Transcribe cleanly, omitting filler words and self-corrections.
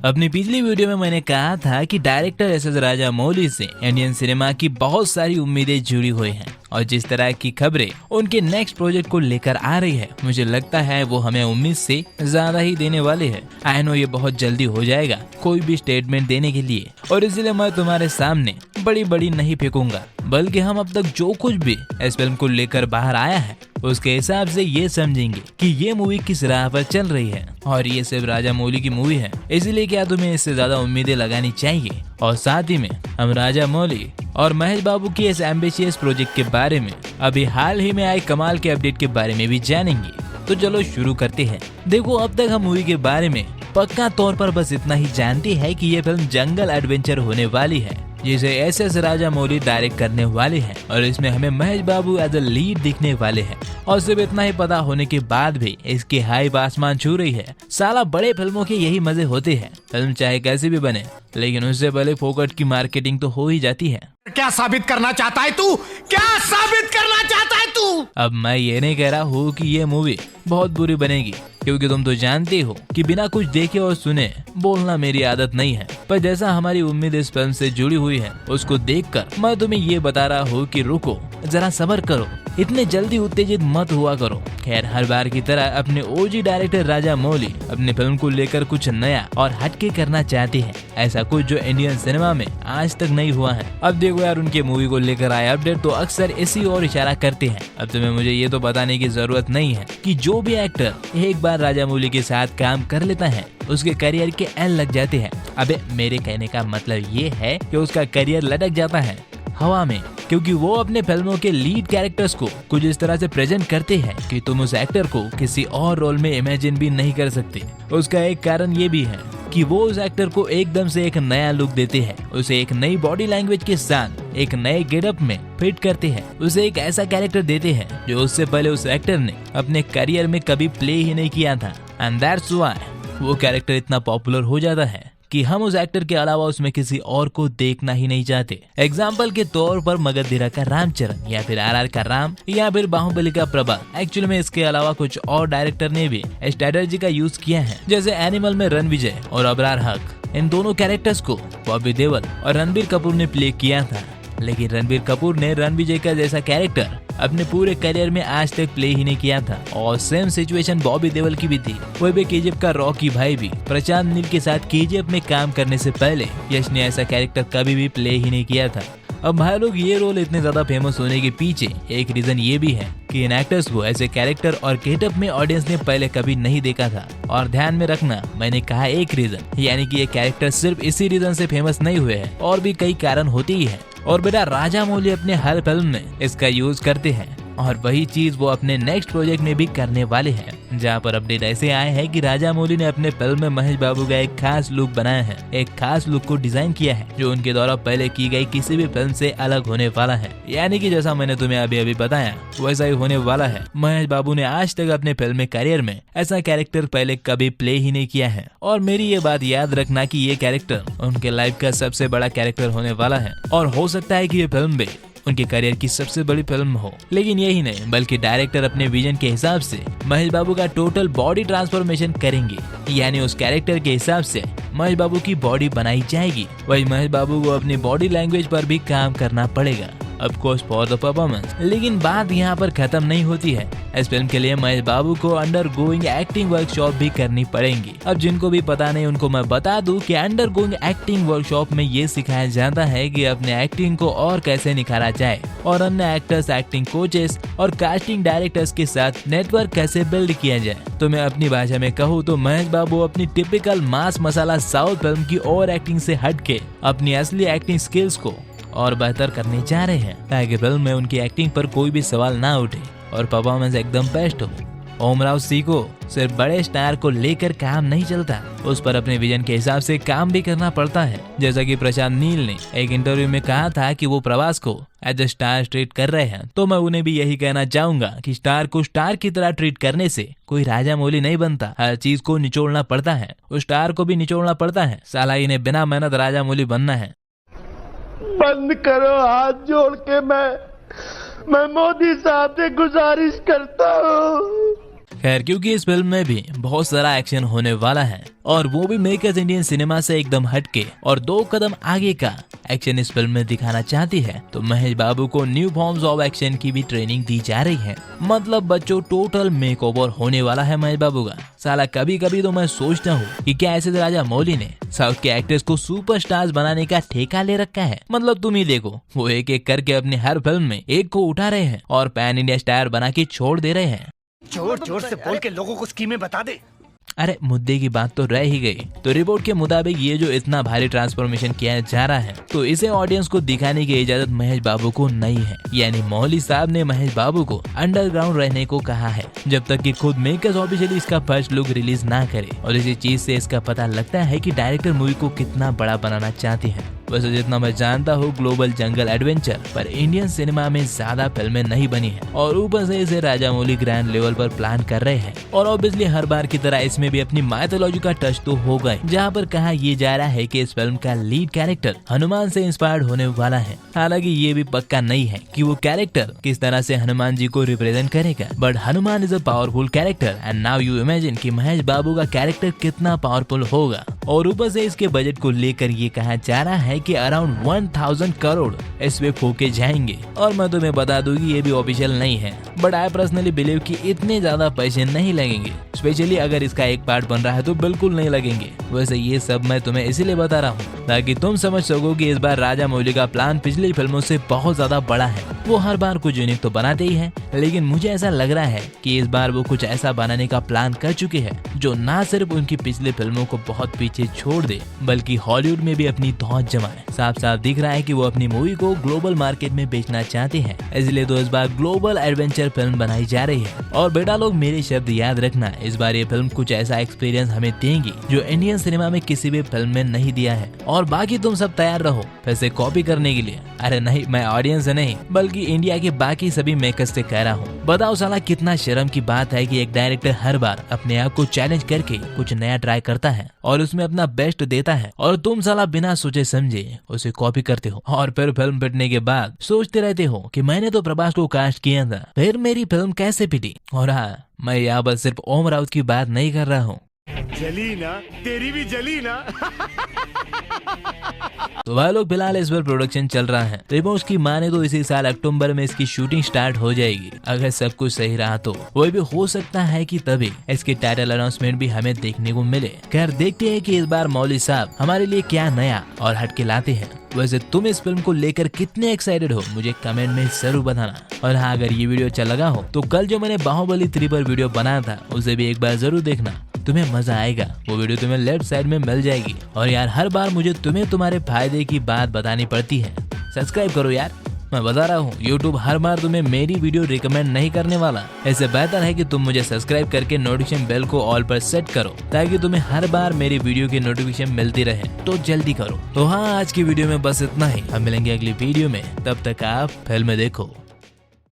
अपनी पिछली वीडियो में मैंने कहा था कि डायरेक्टर एस एस राजामौली से इंडियन सिनेमा की बहुत सारी उम्मीदें जुड़ी हुई हैं और जिस तरह की खबरें उनके नेक्स्ट प्रोजेक्ट को लेकर आ रही है, मुझे लगता है वो हमें उम्मीद से ज्यादा ही देने वाले हैं। आई नो ये बहुत जल्दी हो जाएगा कोई भी स्टेटमेंट देने के लिए, और इसलिए मैं तुम्हारे सामने बड़ी नहीं फेंकूंगा, बल्कि हम अब तक जो कुछ भी इस फिल्म को लेकर बाहर आया है उसके हिसाब से ये समझेंगे कि ये मूवी किस राह पर चल रही है। और ये सिर्फ राजामौली की मूवी है, इसलिए क्या तुम्हें इससे ज्यादा उम्मीदें लगानी चाहिए। और साथ ही में हम राजामौली और महेश बाबू की इस एम्बिशियस प्रोजेक्ट के बारे में अभी हाल ही में आए कमाल के अपडेट के बारे में भी जानेंगे। तो चलो शुरू करते हैं। देखो, अब तक हम मूवी के बारे में पक्का तौर पर बस इतना ही जानते हैं कि ये फिल्म जंगल एडवेंचर होने वाली है, जिसे एस एस राजामौली डायरेक्ट करने वाले हैं और इसमें हमें महेश बाबू एज अ लीड दिखने वाले हैं। और सिर्फ इतना ही पता होने के बाद भी इसकी हाइप आसमान छू रही है। साला बड़े फिल्मों के यही मजे होते हैं, फिल्म चाहे कैसी भी बने लेकिन उससे पहले फोकट की मार्केटिंग तो हो ही जाती है। क्या साबित करना चाहता है तू? क्या साबित करना चाहता है तू? अब मैं ये नहीं कह रहा हूँ कि ये मूवी बहुत बुरी बनेगी, क्योंकि तुम तो जानते हो कि बिना कुछ देखे और सुने बोलना मेरी आदत नहीं है। पर जैसा हमारी उम्मीद इस फिल्म से जुड़ी हुई है उसको देखकर मैं तुम्हें ये बता रहा हूँ कि रुको, जरा सब्र करो, इतने जल्दी उत्तेजित मत हुआ करो। खैर, हर बार की तरह अपने ओजी डायरेक्टर राजामौली अपनी फिल्म को लेकर कुछ नया और हटके करना चाहते हैं, ऐसा कुछ जो इंडियन सिनेमा में आज तक नहीं हुआ है। अब देखो यार, उनके मूवी को लेकर आए अपडेट तो अक्सर इसी और इशारा करते हैं। अब तुम्हें मुझे ये तो बताने की जरूरत नहीं है कि जो भी एक्टर एक बार राजामौली के साथ काम कर लेता है उसके करियर के एल लग जाते हैं। अबे मेरे कहने का मतलब ये है कि उसका करियर लटक जाता है हवा में, क्योंकि वो अपने फिल्मों के लीड कैरेक्टर्स को कुछ इस तरह से प्रेजेंट करते हैं कि तुम उस एक्टर को किसी और रोल में इमेजिन भी नहीं कर सकते। उसका एक कारण ये भी है कि वो उस एक्टर को एकदम से एक नया लुक देते हैं, उसे एक नई बॉडी लैंग्वेज के साथ एक नए गेटअप में फिट करते हैं, उसे एक ऐसा कैरेक्टर देते हैं जो उससे पहले उस एक्टर ने अपने करियर में कभी प्ले ही नहीं किया था। एंड दैट्स व्हाई वो कैरेक्टर इतना पॉपुलर हो जाता है कि हम उस एक्टर के अलावा उसमें किसी और को देखना ही नहीं चाहते। एग्जाम्पल के तौर पर मगध का रामचरण, या फिर RR का राम, या फिर बाहुबली का प्रभास। एक्चुअली में इसके अलावा कुछ और डायरेक्टर ने भी स्ट्रेटजी का यूज किया है, जैसे एनिमल में रणविजय और अबरार हक। इन दोनों कैरेक्टर्स को बॉबी देओल और रणबीर कपूर ने प्ले किया था, लेकिन रणबीर कपूर ने रणविजय का जैसा कैरेक्टर अपने पूरे करियर में आज तक प्ले ही नहीं किया था। और सेम सिचुएशन बॉबी देओल की भी थी। वह भी KGF का रॉकी भाई भी प्रशांत नील के साथ KGF में काम करने से पहले यश ने ऐसा कैरेक्टर कभी भी प्ले ही नहीं किया था। अब भाई लोग, ये रोल इतने ज्यादा फेमस होने के पीछे एक रीजन ये भी है कि इन एक्टर्स को ऐसे कैरेक्टर और गेटअप में ऑडियंस ने पहले कभी नहीं देखा था। और ध्यान में रखना, मैंने कहा एक रीजन, यानी कि ये कैरेक्टर सिर्फ इसी रीजन से फेमस नहीं हुए हैं, और भी कई कारण होते ही है। और बेटा, राजामौली अपने हर फिल्म में इसका यूज करते हैं और वही चीज वो अपने नेक्स्ट प्रोजेक्ट में भी करने वाले हैं, जहाँ पर अपडेट ऐसे आए हैं कि राजामौली ने अपने फिल्म में महेश बाबू का एक खास लुक बनाया है, एक खास लुक को डिजाइन किया है जो उनके द्वारा पहले की गई किसी भी फिल्म से अलग होने वाला है। यानी कि जैसा मैंने तुम्हें अभी बताया वैसा ही होने वाला है। महेश बाबू ने आज तक अपने फिल्म करियर में ऐसा कैरेक्टर पहले कभी प्ले ही नहीं किया है। और मेरी ये बात याद रखना कि ये कैरेक्टर उनके लाइफ का सबसे बड़ा कैरेक्टर होने वाला है, और हो सकता है कि ये फिल्म भी उनके करियर की सबसे बड़ी फिल्म हो। लेकिन यही नहीं, बल्कि डायरेक्टर अपने विजन के हिसाब से महेश बाबू का टोटल बॉडी ट्रांसफॉर्मेशन करेंगे, यानी उस कैरेक्टर के हिसाब से महेश बाबू की बॉडी बनाई जाएगी। वही महेश बाबू को अपनी बॉडी लैंग्वेज पर भी काम करना पड़ेगा, of course for the performance. लेकिन बात यहाँ पर खत्म नहीं होती है। इस फिल्म के लिए महेश बाबू को अंडरगोइंग एक्टिंग वर्कशॉप भी करनी पड़ेगी। अब जिनको भी पता नहीं उनको मैं बता दूं कि अंडरगोइंग एक्टिंग वर्कशॉप में ये सिखाया जाता है कि अपने एक्टिंग को और कैसे निखारा जाए, और अन्य एक्टर्स, एक्टिंग कोचेस और कास्टिंग डायरेक्टर्स के साथ नेटवर्क कैसे बिल्ड किया जाए। तो मैं अपनी भाषा में कहूँ तो महेश बाबू अपनी टिपिकल मास मसाला साउथ फिल्म की ओवर एक्टिंग से हटके अपनी असली एक्टिंग स्किल्स को और बेहतर करने जा रहे हैं, ताकि फिल्म में उनकी एक्टिंग पर कोई भी सवाल ना उठे और परफॉर्मेंस एकदम बेस्ट हो। ओम राव सीखो, सिर्फ बड़े स्टार को लेकर काम नहीं चलता, उस पर अपने विजन के हिसाब से काम भी करना पड़ता है। जैसा कि प्रशांत नील ने एक इंटरव्यू में कहा था कि वो प्रभास को एज ए स्टार ट्रीट कर रहे हैं, तो मैं उन्हें भी यही कहना चाहूंगा कि स्टार को स्टार की तरह ट्रीट करने से कोई राजामौली नहीं बनता। हर चीज को निचोड़ना पड़ता है, उस स्टार को भी निचोड़ना पड़ता है। साला इन्हें बिना मेहनत राजामौली बनना है। बंद करो, हाथ जोड़ के मैं मोदी साहब से गुजारिश करता हूँ। खैर क्योंकि इस फिल्म में भी बहुत सारा एक्शन होने वाला है और वो भी मेकर्स इंडियन सिनेमा से एकदम हटके और 2 कदम आगे का एक्शन इस फिल्म में दिखाना चाहती है, तो महेश बाबू को न्यू फॉर्म्स ऑफ एक्शन की भी ट्रेनिंग दी जा रही है। मतलब बच्चों टोटल मेकओवर होने वाला है महेश बाबू का। साला कभी कभी तो मैं सोचता हूँ कि क्या ऐसे राजा मौली ने साउथ के एक्टर्स को सुपरस्टार्स बनाने का ठेका ले रखा है। मतलब तुम ही देखो, वो एक एक करके अपनी हर फिल्म में एक को उठा रहे हैं और पैन इंडिया स्टार बना के छोड़ दे रहे हैं। जोर जोर से बोल के लोगों को स्कीमें बता दे। अरे मुद्दे की बात तो रह ही गई। तो रिपोर्ट के मुताबिक ये जो इतना भारी ट्रांसफॉर्मेशन किया जा रहा है, तो इसे ऑडियंस को दिखाने की इजाजत महेश बाबू को नहीं है। यानी मौली साहब ने महेश बाबू को अंडरग्राउंड रहने को कहा है जब तक कि खुद मेकर्स ऑफिशियली इसका फर्स्ट लुक रिलीज ना करे। और इसी चीज से इसका पता लगता है कि डायरेक्टर मूवी को कितना बड़ा बनाना चाहती है। वैसे जितना मैं जानता हूँ ग्लोबल जंगल एडवेंचर पर इंडियन सिनेमा में ज्यादा फिल्में नहीं बनी है और ऊपर से इसे राजा मौली ग्रैंड लेवल पर प्लान कर रहे हैं। और ऑब्वियसली हर बार की तरह इसमें भी अपनी माइथोलॉजी का टच तो होगा ही, जहाँ पर कहा ये जा रहा है कि इस फिल्म का लीड कैरेक्टर हनुमान से इंस्पायर्ड होने वाला है। हालांकि ये भी पक्का नहीं है कि वो कैरेक्टर किस तरह से हनुमान जी को रिप्रेजेंट करेगा, but Hanuman is a powerful character and now you imagine कि महेश बाबू का कैरेक्टर कितना पावरफुल होगा। और ऊपर से इसके बजट को लेकर ये कहा जा रहा है कि अराउंड 1000 करोड़ इसमें फूके जाएंगे। और मैं तुम्हें बता दूं कि ये भी ऑफिशियल नहीं है, बट आई पर्सनली बिलीव कि इतने ज्यादा पैसे नहीं लगेंगे। स्पेशली अगर इसका एक पार्ट बन रहा है तो बिल्कुल नहीं लगेंगे। वैसे ये सब मैं तुम्हें इसीलिए बता रहा हूँ ताकि तुम समझ सको कि इस बार राजा मौली का प्लान पिछली फिल्मों से बहुत ज्यादा बड़ा है। वो हर बार कुछ यूनिक तो बनाते ही है, लेकिन मुझे ऐसा लग रहा है कि इस बार वो कुछ ऐसा बनाने का प्लान कर चुके हैं जो ना सिर्फ उनकी पिछली फिल्मों को बहुत पीछे छोड़ दे, बल्कि हॉलीवुड में भी अपनी धौंस जमाए। साफ साफ दिख रहा है कि वो अपनी मूवी को ग्लोबल मार्केट में बेचना चाहते हैं, इसलिए तो इस बार ग्लोबल एडवेंचर फिल्म बनाई जा रही है। और बेटा लोग मेरे शब्द याद रखना, इस बार ये फिल्म कुछ ऐसा एक्सपीरियंस हमें देंगी जो इंडियन सिनेमा में किसी भी फिल्म में नहीं दिया है। और बाकी तुम सब तैयार रहो फिर से कॉपी करने के लिए। अरे नहीं, मैं ऑडियंस से नहीं बल्कि इंडिया के बाकी सभी मेकर्स से कह रहा हूँ। बताओ साला कितना शर्म की बात है कि एक डायरेक्टर हर बार अपने आप को चैलेंज करके कुछ नया ट्राई करता है और उसमें अपना बेस्ट देता है, और तुम साला बिना सोचे समझे उसे कॉपी करते हो और फिर फिल्म पिटने के बाद सोचते रहते हो कि मैंने तो प्रभास को कास्ट किया था, फिर मेरी फिल्म कैसे पिटी। और हाँ, मैं यहाँ पर सिर्फ ओम राउत की बात नहीं कर रहा हूँ। जली ना, तेरी भी जली ना। तो भाई लोग फिलहाल इस पर प्रोडक्शन चल रहा है। रिपोर्ट्स की माने तो इसी साल अक्टूबर में इसकी शूटिंग स्टार्ट हो जाएगी। अगर सब कुछ सही रहा तो वो भी हो सकता है कि तभी इसकी टाइटल अनाउंसमेंट भी हमें देखने को मिले। खैर देखते हैं कि इस बार मौली साहब हमारे लिए क्या नया और हटके लाते हैं। वैसे तुम इस फिल्म को लेकर कितने एक्साइटेड हो मुझे कमेंट में जरूर बताना। और हाँ, अगर ये वीडियो अच्छा लगा हो तो कल जो मैंने बाहुबली 3 पर वीडियो बनाया था उसे भी एक बार जरूर देखना, तुम्हें मजा आएगा। वो वीडियो तुम्हें लेफ्ट साइड में मिल जाएगी। और यार हर बार मुझे तुम्हें तुम्हारे फायदे की बात बतानी पड़ती है। सब्सक्राइब करो यार, मैं बता रहा हूँ YouTube हर बार तुम्हें मेरी वीडियो रिकमेंड नहीं करने वाला। इससे बेहतर है कि तुम मुझे सब्सक्राइब करके नोटिफिकेशन बेल को ऑल पर सेट करो ताकि तुम्हें हर बार मेरी वीडियो की नोटिफिकेशन मिलती रहे। तो जल्दी करो। तो हाँ, आज की वीडियो में बस इतना ही। हम मिलेंगे अगली वीडियो में, तब तक आप फिल्म देखो।